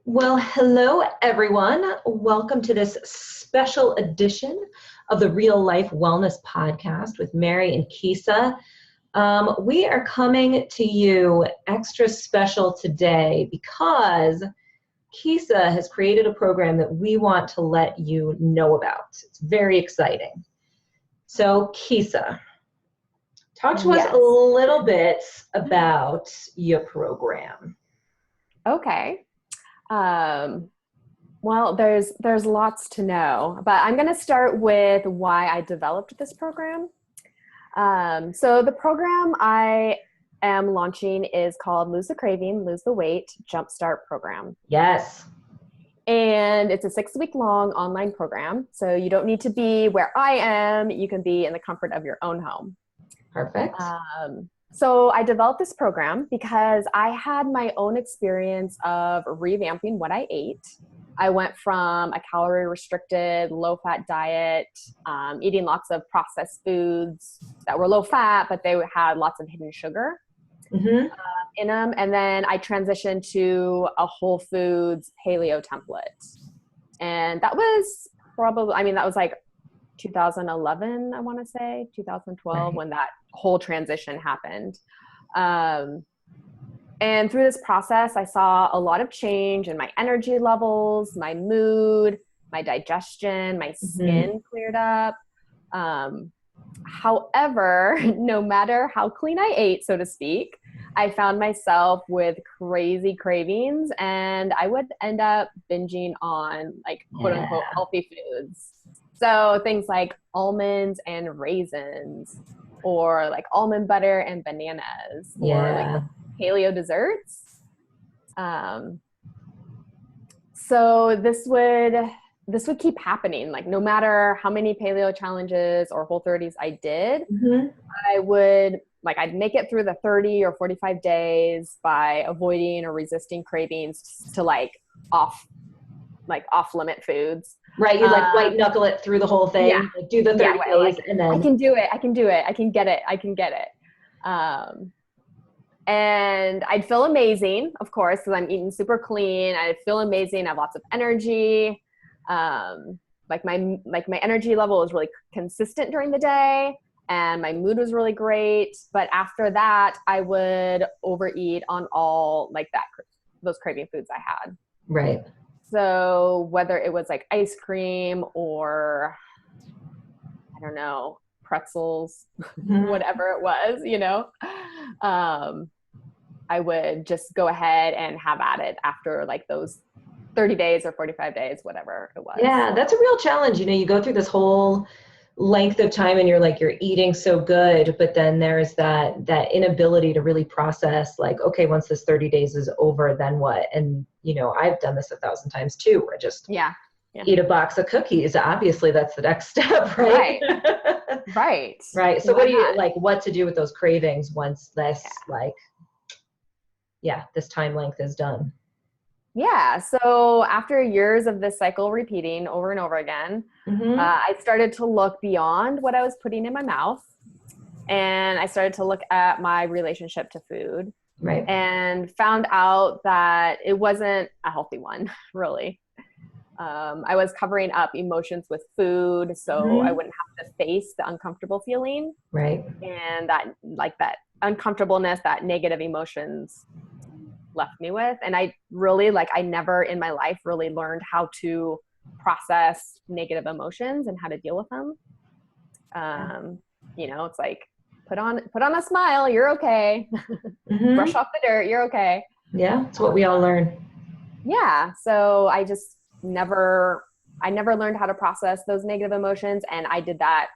Well, hello everyone. Welcome to this special edition of the Real Life Wellness Podcast with Mary and Kisa. We are coming to you extra special today because Kisa has created a program that we want to let you know about. It's very exciting. So, Kisa, talk to us Yes. a little bit about your program. Okay. Well, there's lots to know, but I'm going to start with why I developed this program. So the program I am launching is called Lose the Craving, Lose the Weight Jumpstart Program. Yes. And it's a 6-week long online program. So you don't need to be where I am. You can be in the comfort of your own home. Perfect. So I developed this program because I had my own experience of revamping what I ate. I went from a calorie restricted, low fat diet, eating lots of processed foods that were low fat, but they had lots of hidden sugar in them. And then I transitioned to a whole foods paleo template. And that was that was like 2011, I want to say 2012, Right. when that whole transition happened. And through this process, I saw a lot of change in my energy levels, my mood, my digestion, my skin cleared up. However, no matter how clean I ate, so to speak, I found myself with crazy cravings, and I would end up binging on quote unquote healthy foods. So things like almonds and raisins, or like almond butter and bananas, or like paleo desserts. So this would keep happening. Like no matter how many paleo challenges or Whole30s I did, I'd make it through the 30 or 45 days by avoiding or resisting cravings to off limit foods. Right, you white knuckle it through the whole thing. Yeah. Like do the 30 days and then I can do it. I can do it. I can get it. And I'd feel amazing, of course, because I'm eating super clean. I'd feel amazing. I have lots of energy. My energy level was really consistent during the day, and my mood was really great. But after that, I would overeat on all those craving foods I had. Right. So whether it was like ice cream or, I don't know, pretzels, whatever it was, I would just go ahead and have at it after like those 30 days or 45 days, whatever it was. Yeah, that's a real challenge. You go through this whole length of time and you're eating so good, but then there's that inability to really process okay, once this 30 days is over, then what? And I've done this 1,000 times too, where I just eat a box of cookies. Obviously that's the next step, right? Right. Right. So what do you what to do with those cravings once this this time length is done? Yeah. So after years of this cycle repeating over and over again, I started to look beyond what I was putting in my mouth. And I started to look at my relationship to food. Right. And found out that it wasn't a healthy one, really. I was covering up emotions with food, so I wouldn't have to face the uncomfortable feeling. Right. And that uncomfortableness, that negative emotions left me with. And I really I never in my life really learned how to process negative emotions and how to deal with them. It's like put on a smile, you're okay. Brush off the dirt, you're okay. Yeah, it's what we all learn. Yeah. So I just never learned how to process those negative emotions, and I did that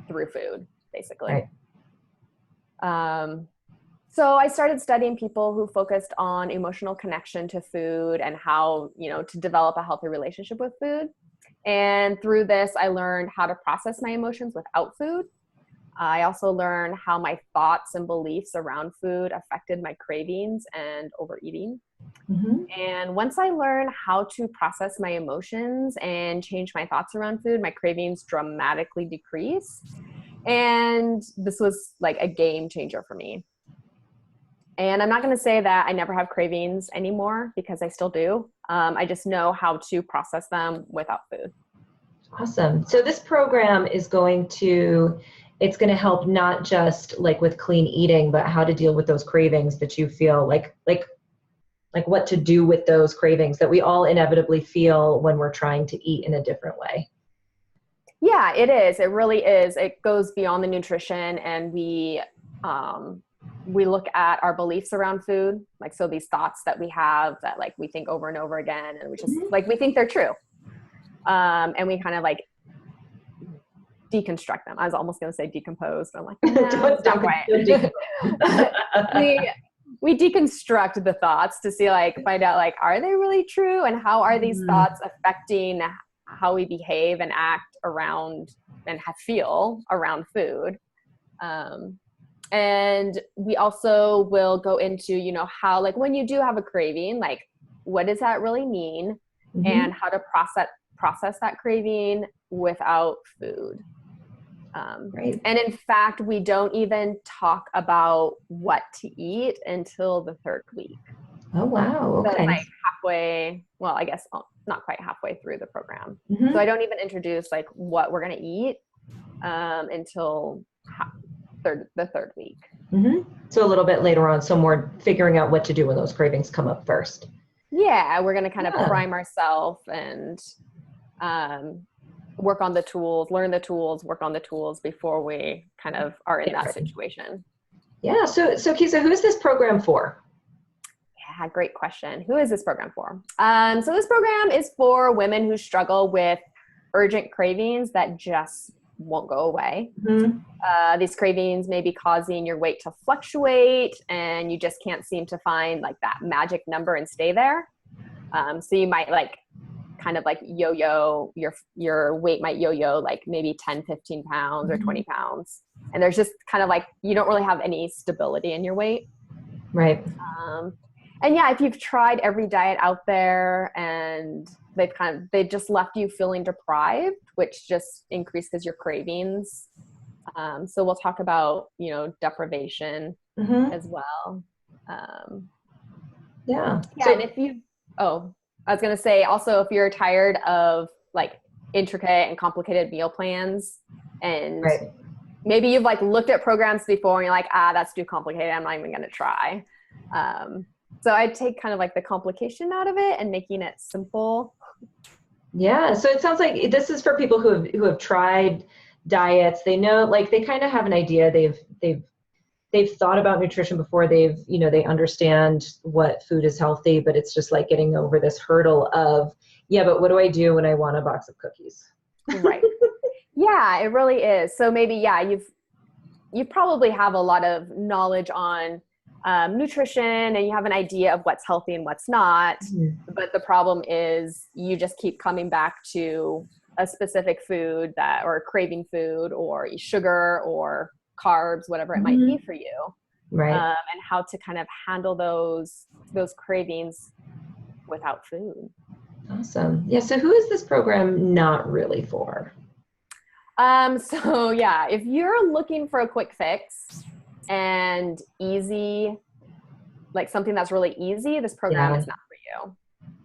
through food, basically. Right. So I started studying people who focused on emotional connection to food and how, to develop a healthy relationship with food. And through this, I learned how to process my emotions without food. I also learned how my thoughts and beliefs around food affected my cravings and overeating. And once I learned how to process my emotions and change my thoughts around food, my cravings dramatically decreased. And this was like a game changer for me. And I'm not going to say that I never have cravings anymore, because I still do. I just know how to process them without food. Awesome. So this program is it's going to help not just like with clean eating, but how to deal with those cravings that you feel like what to do with those cravings that we all inevitably feel when we're trying to eat in a different way. Yeah, it is. It really is. It goes beyond the nutrition, and we look at our beliefs around food. Like, so these thoughts that we have that like we think over and over again, and we just like, we think they're true. And we kind of like deconstruct them. I was almost going to say decompose, but I'm like, no, don't quite. we deconstruct the thoughts to see, like, find out, like, are they really true? And how are these thoughts affecting how we behave and act around and feel around food? And we also will go into, you know, how, like, when you do have a craving, like, what does that really mean? And how to process that craving without food. Right. And in fact, we don't even talk about what to eat until the third week. Oh, wow. Okay. So it's like halfway, well, I guess not quite halfway through the program. So I don't even introduce like what we're going to eat until the third week. So a little bit later on, so more figuring out what to do when those cravings come up first. Yeah, we're going to kind of prime ourselves and work on the tools, learn the tools, work on the tools before we kind of are in that situation. Yeah. So Kisa, who is this program for? Yeah, great question. Who is this program for? So this program is for women who struggle with urgent cravings that just won't go away. These cravings may be causing your weight to fluctuate, and you just can't seem to find like that magic number and stay there. So you might like kind of like yo-yo, your weight might yo-yo like maybe 10, 15 pounds or 20 pounds. And there's just kind of like, you don't really have any stability in your weight. Right. And yeah, if you've tried every diet out there and they've just left you feeling deprived, which just increases your cravings. So we'll talk about, you know, deprivation as well. Yeah. So, and I was going to say also, if you're tired of like intricate and complicated meal plans, and maybe you've like looked at programs before and you're like, that's too complicated, I'm not even going to try. So I'd take kind of like the complication out of it and making it simple. Yeah. So it sounds like this is for people who have tried diets. They know, like, they kind of have an idea. They've thought about nutrition before. They understand what food is healthy, but it's just like getting over this hurdle of, but what do I do when I want a box of cookies? Right. Yeah, it really is. So maybe, you probably have a lot of knowledge on nutrition, and you have an idea of what's healthy and what's not. But the problem is you just keep coming back to a specific food or craving food or sugar or carbs, whatever it might be for you. Right. And how to kind of handle those cravings without food. Awesome. Yeah. So who is this program not really for? So yeah, if you're looking for a quick fix and easy, like something that's really easy, this program is not for you.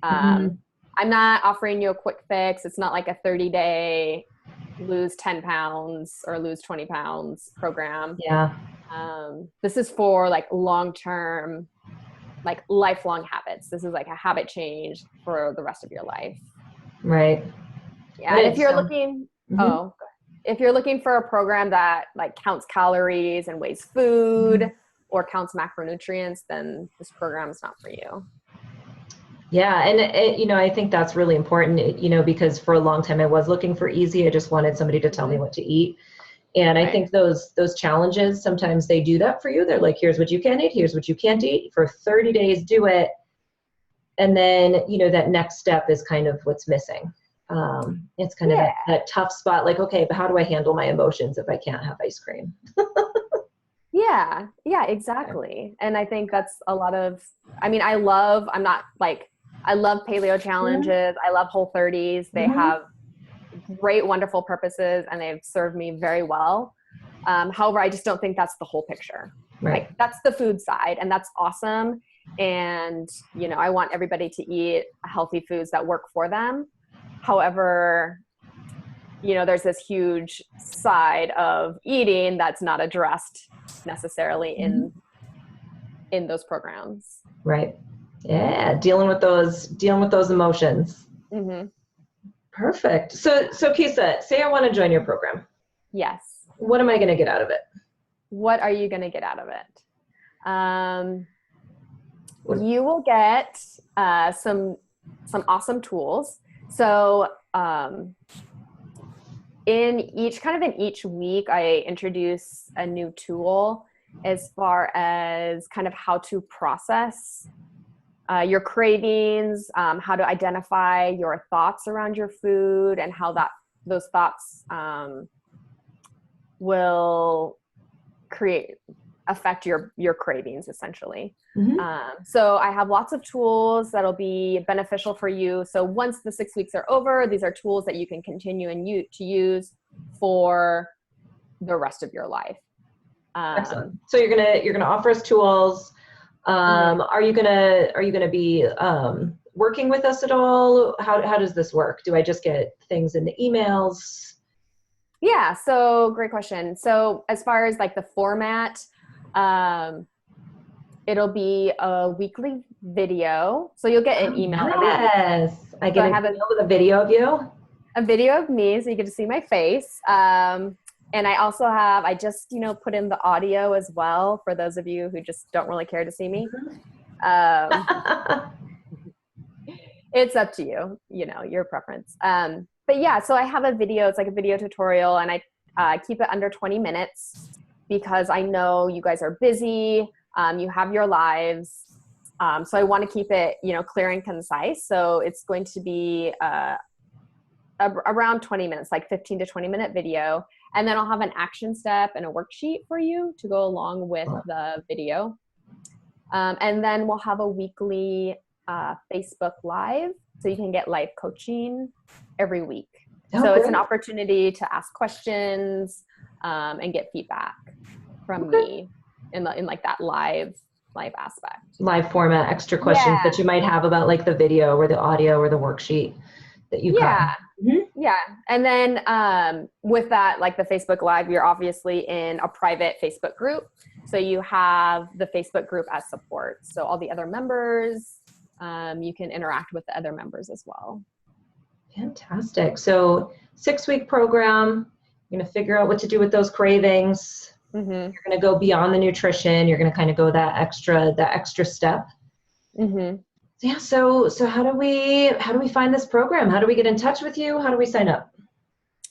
I'm not offering you a quick fix. It's not like a 30-day lose 10 pounds or lose 20 pounds program. Yeah. This is for like long-term, like lifelong habits. This is like a habit change for the rest of your life. Right. Yeah. And if you're looking, if you're looking for a program that like counts calories and weighs food or counts macronutrients, then this program is not for you. Yeah. And I think that's really important, because for a long time I was looking for easy. I just wanted somebody to tell me what to eat. And I think those challenges, sometimes they do that for you. They're like, here's what you can eat. Here's what you can't eat. For 30 days, do it. And then, that next step is kind of what's missing. It's kind of that tough spot. Like, okay, but how do I handle my emotions if I can't have ice cream? Yeah, exactly. And I think that's a lot of, I love Paleo challenges. I love Whole30s. They have great, wonderful purposes, and they've served me very well. However, I just don't think that's the whole picture. Right. Like, that's the food side, and that's awesome. And, I want everybody to eat healthy foods that work for them. However, there's this huge side of eating that's not addressed necessarily in those programs. Right. Yeah. Dealing with those emotions. Mm-hmm. Perfect. So Kisa, say I want to join your program. Yes. What am I going to get out of it? What are you going to get out of it? You will get some awesome tools. So in each week, I introduce a new tool as far as kind of how to process your cravings, how to identify your thoughts around your food, and how those thoughts will affect your cravings, essentially. Mm-hmm. So I have lots of tools that'll be beneficial for you. So once the 6 weeks are over, these are tools that you can continue to use for the rest of your life. Excellent. So you're gonna offer us tools. Are you gonna be working with us at all? How does this work? Do I just get things in the emails? Yeah. So great question. So as far as like the format, it'll be a weekly video. So you'll get an email. Yes. I get an email with a video of you. A video of me, so you get to see my face. And I also I just, put in the audio as well for those of you who just don't really care to see me. It's up to you, your preference. But yeah, so I have a video. It's like a video tutorial, and I keep it under 20 minutes because I know you guys are busy. You have your lives. So I want to keep it, clear and concise. So it's going to be around 20 minutes, like 15 to 20 minute video. And then I'll have an action step and a worksheet for you to go along with the video. And then we'll have a weekly Facebook Live. So you can get live coaching every week. So it's an opportunity to ask questions and get feedback from me in like that live aspect. Live format, extra questions that you might have about like the video or the audio or the worksheet that you got. Mm-hmm. Yeah. And then with that, like the Facebook Live, you're obviously in a private Facebook group. So you have the Facebook group as support. So all the other members, you can interact with the other members as well. Fantastic. So 6-week program, you're going to figure out what to do with those cravings. Mm-hmm. You're going to go beyond the nutrition. You're going to kind of go that extra step. Mm-hmm. Yeah. So how do we find this program? How do we get in touch with you? How do we sign up?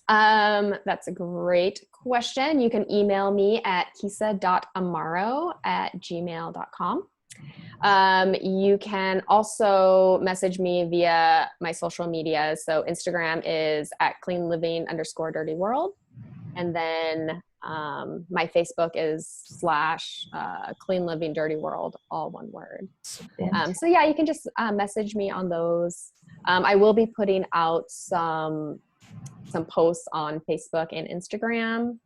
That's a great question. You can email me at kisa.amaro@gmail.com. You can also message me via my social media. So Instagram is at cleanliving_dirtyworld. And then my Facebook is /cleanlivingdirtyworld, all one word. So yeah, you can just message me on those. I will be putting out some posts on Facebook and Instagram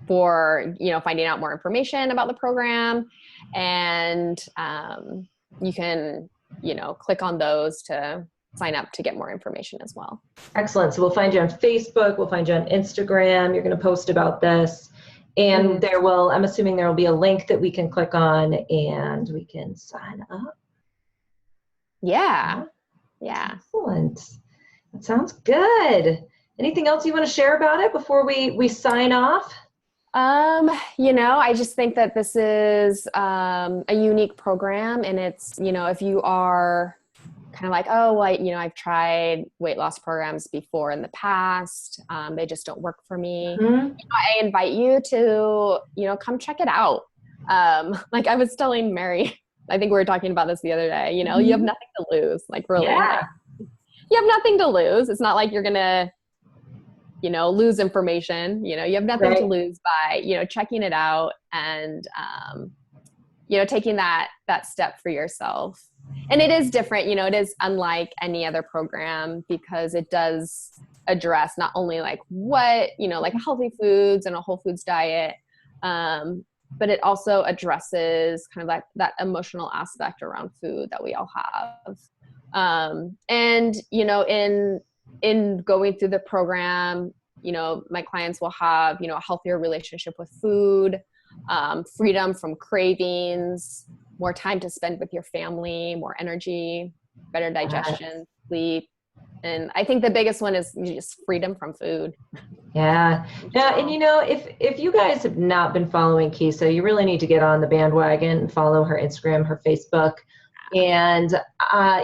for, finding out more information about the program. And you can, click on those to sign up to get more information as well. Excellent. So we'll find you on Facebook. We'll find you on Instagram. You're going to post about this. And I'm assuming there will be a link that we can click on and we can sign up. Yeah. Excellent. That sounds good. Anything else you want to share about it before we sign off? I just think that this is a unique program, and it's, if you are kind of like, I've tried weight loss programs before in the past, they just don't work for me. Mm-hmm. I invite you to, come check it out. Like I was telling Mary, I think we were talking about this the other day, you have nothing to lose, like really. Yeah. Like, you have nothing to lose. It's not like you're going to, lose information, you have nothing to lose by, checking it out and, taking that step for yourself. And it is different, it is unlike any other program because it does address not only like what, like healthy foods and a whole foods diet, but it also addresses kind of that emotional aspect around food that we all have. And, you know, in going through the program, you know, my clients will have, you know, a healthier relationship with food, freedom from cravings, more time to spend with your family, more energy, better digestion, sleep. And I think the biggest one is just freedom from food. Yeah. Yeah. And you know, if you guys have not been following Kisa, you really need to get on the bandwagon and follow her Instagram, her Facebook. And,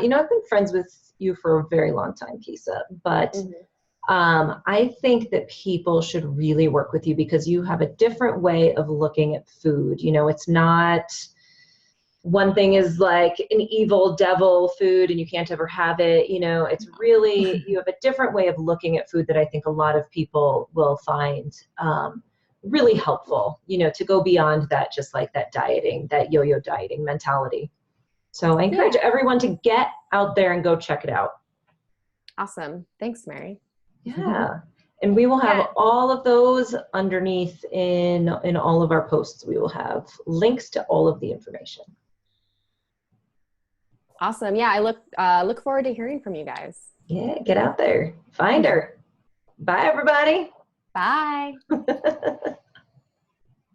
you know, I've been friends with you for a very long time, Kisa, but I think that people should really work with you because you have a different way of looking at food. You know, it's not one thing is like an evil devil food and you can't ever have it. You know, it's really, you have a different way of looking at food that I think a lot of people will find really helpful, you know, to go beyond that, just like that dieting, that yo-yo dieting mentality. So I encourage everyone to get out there and go check it out. Awesome. Thanks, Mary. Yeah. And we will have all of those underneath in all of our posts. We will have links to all of the information. Awesome. Yeah, I look forward to hearing from you guys. Yeah, get out there. Find her. Bye, everybody. Bye.